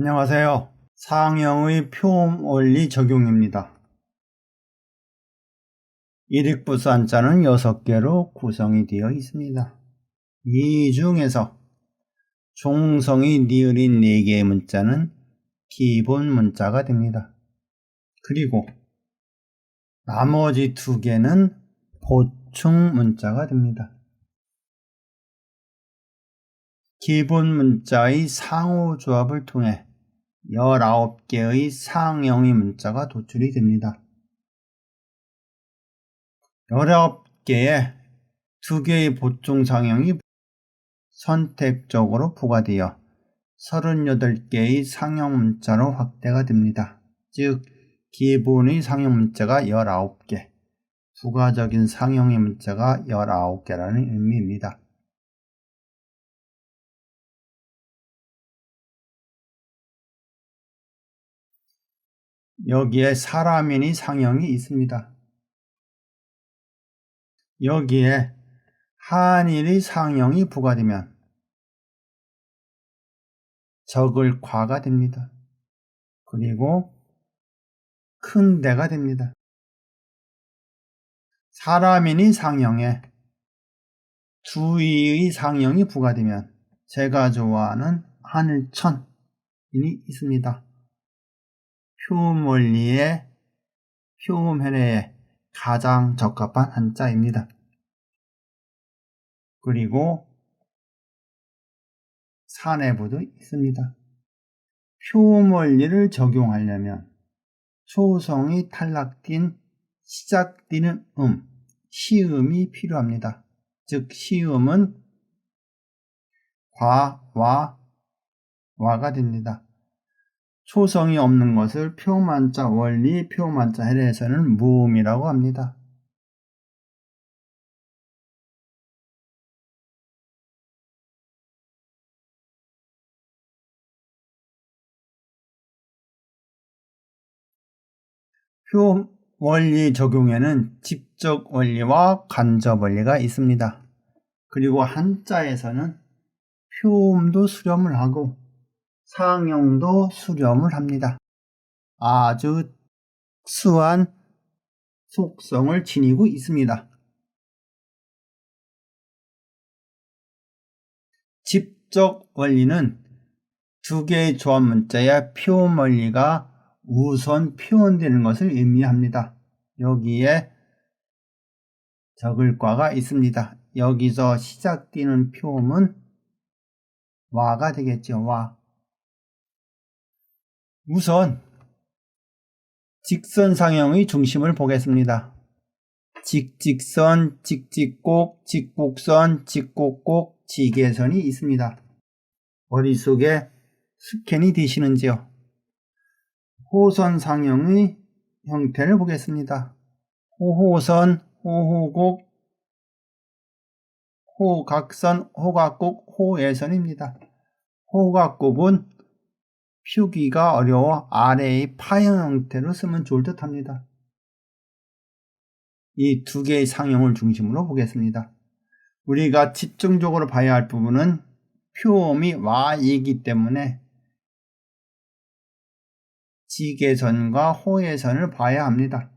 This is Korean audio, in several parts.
안녕하세요. 상형의 표음 원리 적용입니다. 일익부수 한자는 6개로 구성이 되어 있습니다. 이 중에서 종성이 니을인 4개의 문자는 기본 문자가 됩니다. 그리고 나머지 2개는 보충 문자가 됩니다. 기본 문자의 상호조합을 통해 19개의 상형의 문자가 도출이 됩니다. 19개의 2개의 보충 상형이 선택적으로 부과되어 38개의 상형 문자로 확대가 됩니다. 즉, 기본의 상형 문자가 19개, 부가적인 상형의 문자가 19개라는 의미입니다. 여기에 사람인의 상형이 있습니다. 여기에 한일의 상형이 부과되면 적을 과가 됩니다. 그리고 큰 대가 됩니다. 사람인의 상형에 두의의 상형이 부과되면 제가 좋아하는 하늘천이 있습니다. 표음 원리의 표음 해례에 가장 적합한 한자입니다. 그리고 사내부도 있습니다. 표음 원리를 적용하려면 초성이 탈락된 시작되는 시음이 필요합니다. 즉 시음은 과, 와가 됩니다. 초성이 없는 것을 표음한자 원리, 표음한자 해례에서는 무음이라고 합니다. 표음 원리 적용에는 직접 원리와 간접 원리가 있습니다. 그리고 한자에서는 표음도 수렴을 하고 상형도 수렴을 합니다. 아주 특수한 속성을 지니고 있습니다. 직접 원리는 2개의 조합 문자의 표음 원리가 우선 표현되는 것을 의미합니다. 여기에 적을 과가 있습니다. 여기서 시작되는 표음은 와가 되겠죠. 와. 우선 직선 상형의 중심을 보겠습니다. 직직선, 직직곡, 직곡선, 직곡곡, 지게선이 있습니다. 머릿속에 스캔이 되시는지요? 호선 상형의 형태를 보겠습니다. 호호선, 호호곡, 호각선, 호각곡, 호예선입니다. 호각곡은 표기가 어려워 아래의 파형 형태로 쓰면 좋을 듯 합니다. 이 2개의 상형을 중심으로 보겠습니다. 우리가 집중적으로 봐야 할 부분은 표음이 와이기 때문에 지게선과 호예선을 봐야 합니다.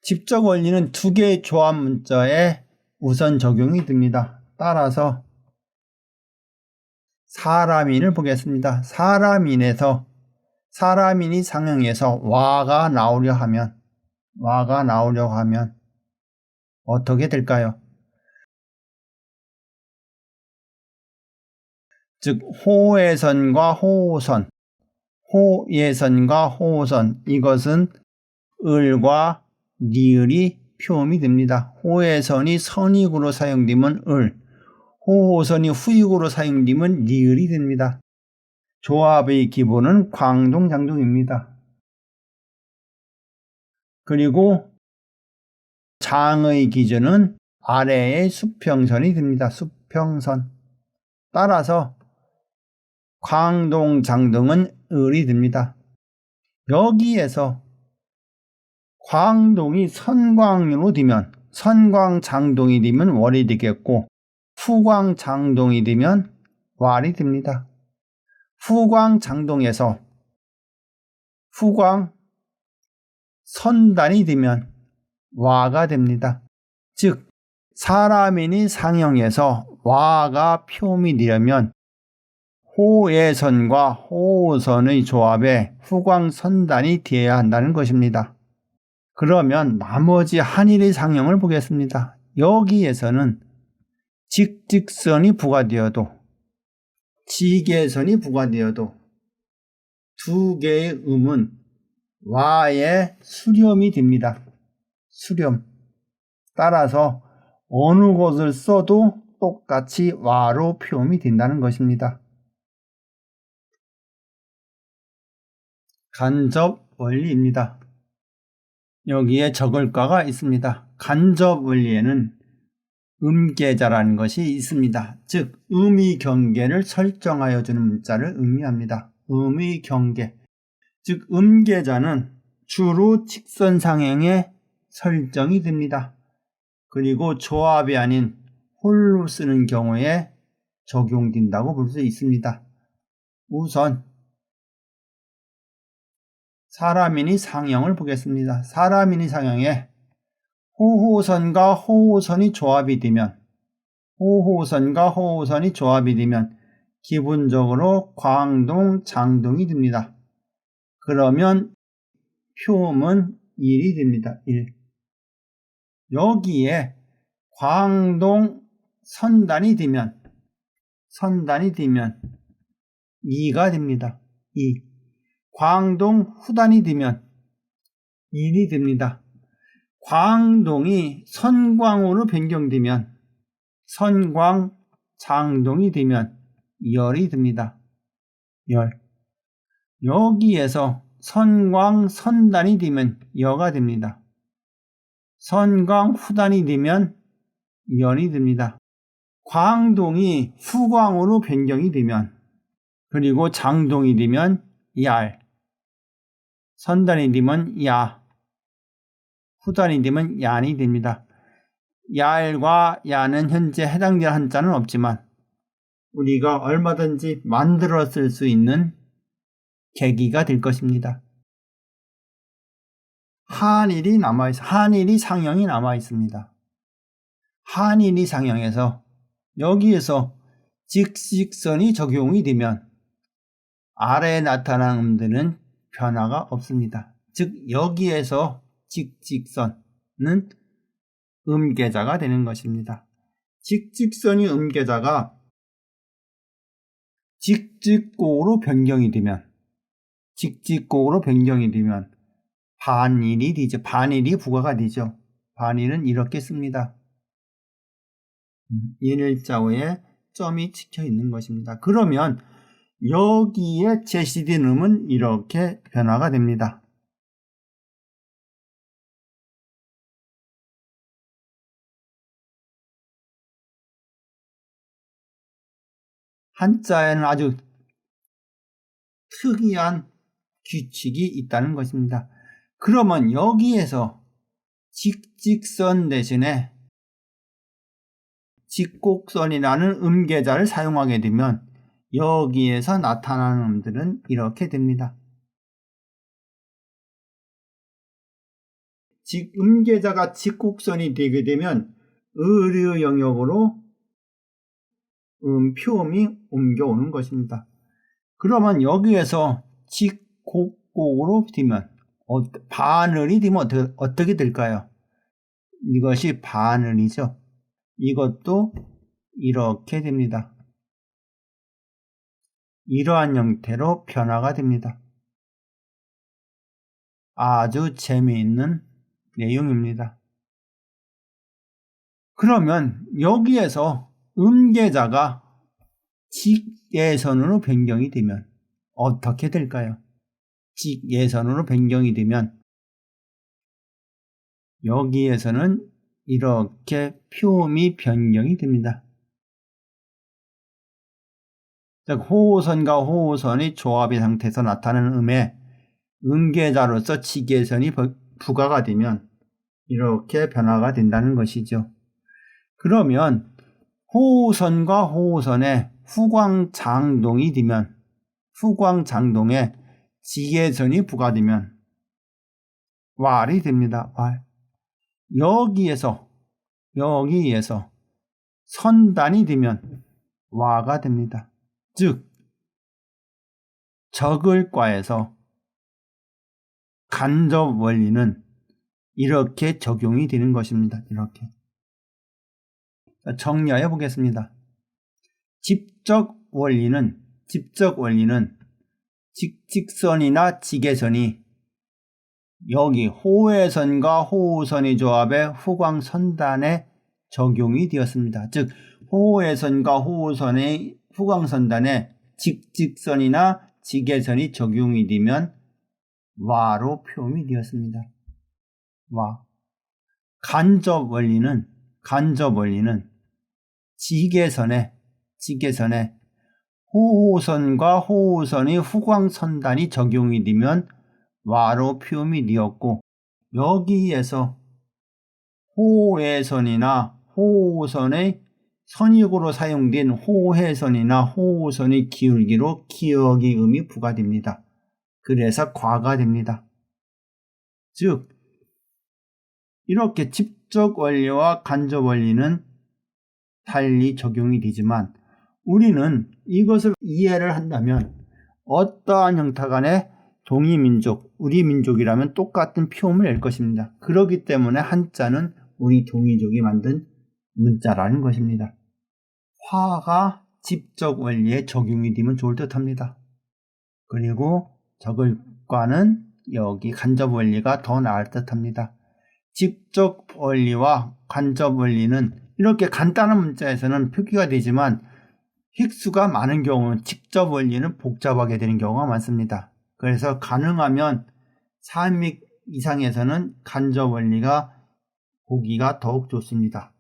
직접 원리는 2개의 조합 문자에 우선 적용이 됩니다. 따라서 사람인을 보겠습니다. 사람인이 상형에서 와가 나오려 하면 어떻게 될까요? 즉 호예선과 호호선, 호예선과 호호선, 이것은 을과 니을이 표음이 됩니다. 호예선이 선익으로 사용되면 을, 호호선이 후익으로 사용되면 니을이 됩니다. 조합의 기본은 광동장동입니다. 그리고 장의 기준은 아래의 수평선이 됩니다. 수평선. 따라서 광동장동은 을이 됩니다. 여기에서 광동이 선광으로 되면 선광장동이 되면 월이 되겠고 후광장동이 되면 왈이 됩니다. 후광장동에서 후광 선단이 되면 와가 됩니다. 즉 사람인이 상형에서 와가 표음이 되려면 호예선과 호호선의 조합에 후광선단이 되어야 한다는 것입니다. 그러면 나머지 한일의 상형을 보겠습니다. 여기에서는 직직선이 부과되어도 지계선이 부과되어도 두 개의 음은 와의 수렴이 됩니다. 수렴. 따라서 어느 곳을 써도 똑같이 와로 표음이 된다는 것입니다. 간접 원리입니다. 여기에 적을과가 있습니다. 간접 원리에는 음계자라는 것이 있습니다. 즉 음의 경계를 설정하여 주는 문자를 의미합니다. 음의 경계. 즉 음계자는 주로 직선상행에 설정이 됩니다. 그리고 조합이 아닌 홀로 쓰는 경우에 적용된다고 볼 수 있습니다. 우선 사람인이 상형을 보겠습니다. 사람인이 상형에 호호선과 호호선이 조합이 되면 기본적으로 광동, 장동이 됩니다. 그러면 표음은 1이 됩니다. 1. 여기에 광동 선단이 되면 2가 됩니다. 2. 광동 후단이 되면 1이 됩니다. 광동이 선광으로 변경되면 선광 장동이 되면 열이 됩니다. 열. 여기에서 선광 선단이 되면 여가 됩니다. 선광 후단이 되면 연이 됩니다. 광동이 후광으로 변경이 되면 그리고 장동이 되면 얄, 선단이 되면 야, 후단이 되면 얀이 됩니다. 얄과 야는 현재 해당되는 한자는 없지만 우리가 얼마든지 만들어 쓸 수 있는 계기가 될 것입니다. 한일이 상형이 남아 있습니다. 한일이 상형에서 여기에서 직직선이 적용이 되면 아래에 나타난 음들은 변화가 없습니다. 즉 여기에서 직직선은 음계자가 되는 것입니다. 직직선이 음계자가 직직곡으로 변경이 되면 반일이 되죠. 반일이 부과가 되죠. 반일은 이렇게 씁니다. 일자어에 점이 찍혀 있는 것입니다. 그러면 여기에 제시된 음은 이렇게 변화가 됩니다. 한자에는 아주 특이한 규칙이 있다는 것입니다. 그러면 여기에서 직직선 대신에 직곡선이라는 음계자를 사용하게 되면 여기에서 나타나는 음들은 이렇게 됩니다. 음계자가 직곡선이 되게 되면 의류 영역으로 표음이 옮겨오는 것입니다. 그러면 여기에서 직곡곡으로 되면 반을이 되면 어떻게 될까요? 이것이 반을이죠. 이것도 이렇게 됩니다. 이러한 형태로 변화가 됩니다. 아주 재미있는 내용입니다. 그러면 여기에서 음계자가 직예선으로 변경이 되면 어떻게 될까요? 직예선으로 변경이 되면 여기에서는 이렇게 표음이 변경이 됩니다. 즉 호호선과 호호선의 조합의 상태에서 나타나는 음에 음계자로서 직예선이 부과가 되면 이렇게 변화가 된다는 것이죠. 그러면 호호선과 호호선에 후광장동이 되면, 후광장동에 지게전이 부과되면 왈이 됩니다. 왈. 여기에서 선단이 되면 와가 됩니다. 즉 적을과에서 간접 원리는 이렇게 적용이 되는 것입니다. 이렇게 정리해 보겠습니다. 직접 원리는 직직선이나 지게선이 여기 호해선과 호우선의 조합에 후광선단에 적용이 되었습니다. 즉 호해선과 호우선의 후광선단에 직직선이나 지게선이 적용이 되면 와로 표현이 되었습니다. 와. 간접 원리는 지게선에 호호선과 호우선의 후광선단이 적용이 되면 와로 표현이 되었고, 여기에서 호해선이나 호우선의 선익으로 사용된 호해선이나 호우선의 기울기로 기역의 음이 부과됩니다. 그래서 과가 됩니다. 즉 이렇게 직접 원리와 간접 원리는 달리 적용이 되지만 우리는 이것을 이해를 한다면 어떠한 형태 간에 동이민족, 우리 민족이라면 똑같은 표음을 낼 것입니다. 그렇기 때문에 한자는 우리 동이족이 만든 문자라는 것입니다. 화가 직접 원리에 적용이 되면 좋을 듯 합니다. 그리고 적을과는 여기 간접 원리가 더 나을 듯 합니다. 직접 원리와 간접 원리는 이렇게 간단한 문자에서는 표기가 되지만 획수가 많은 경우는 직접 원리는 복잡하게 되는 경우가 많습니다. 그래서 가능하면 3획 이상에서는 간접 원리가 보기가 더욱 좋습니다.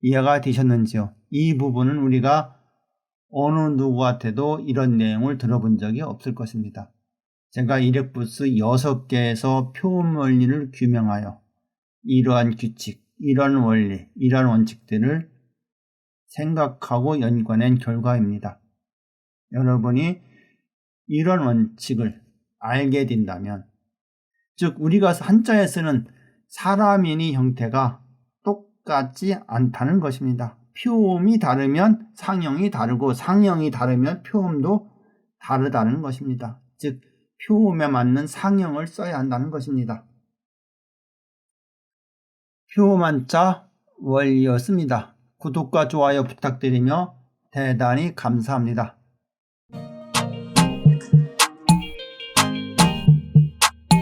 이해가 되셨는지요? 이 부분은 우리가 어느 누구한테도 이런 내용을 들어본 적이 없을 것입니다. 제가 이력부스 6개에서 표음 원리를 규명하여 이러한 규칙, 이러한 원리, 이러한 원칙들을 생각하고 연구해낸 결과입니다. 여러분이 이런 원칙을 알게 된다면, 즉 우리가 한자에 쓰는 사람인의 형태가 똑같지 않다는 것입니다. 표음이 다르면 상형이 다르고 상형이 다르면 표음도 다르다는 것입니다. 즉 표음에 맞는 상형을 써야 한다는 것입니다. 표음 한자 원리였습니다. 구독과 좋아요 부탁드리며 대단히 감사합니다.